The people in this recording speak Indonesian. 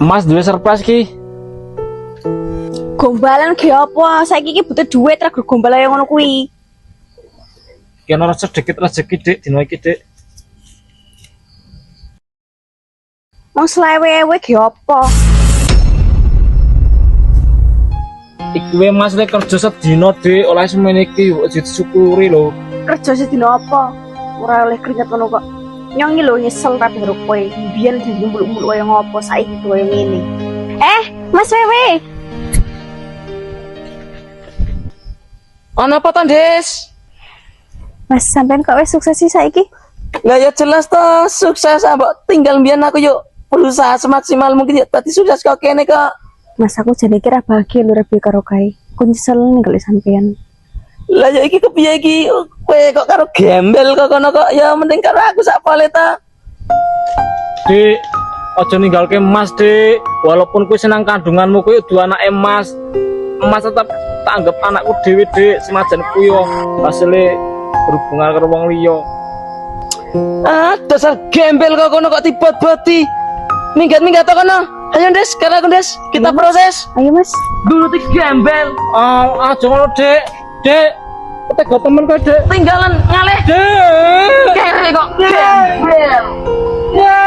Mas duwe surprise ki. Gombalan ge apa? Saiki iki butuh duit ra gombalan ngono kuwi. Ki ana sedikit rezeki Dik dina iki Dik. Mau selewe-ewe ge apa? Iku wae Mas lek kerja sedina Dik oleh semene iki yo disyukuri lho. Kerja sedina apa? Ora oleh keringet ngono kok. Nyongi lho nyesel ta karo kowe. Biyen janji mbuluk-mbuluk kaya ngopo saiki koyo ngene. Mas Wewe. Ana apa to, Des? Mas sampean kok wis sukses sih saiki? Lah ya jelas toh sukses mbok tinggal mbiyen aku yuk berusaha semaksimal mungkin ya tadi sukses kok kene kok. Mas aku jane kira bahagia lho Rebi karo kae. Aku nyesel ninggal sampean. Lah ya iki kepiye iki kowe kok karo gembel kok kono kok ya mending karo aku sak pole ta. Dik, aja ninggalke Mas Dik. Walaupun kowe senang kandunganmu kowe duwe anake Mas. Mas tetap tak anggap anakku dhewe Dik, senajan kuwi yo hasile berhubungan karo wong liya. Ah, dasar gembel kok kono kok tibot-boti. Minggat-minggat to kono. Ayo Des, sekarang aku Des, kita proses. Ayo Mas. Dulu ti gembel. Aja ngono Dik. Dik, tega temen kowe Dik. Tinggalan ngalih. Dik. Kere kok gembel. Ya.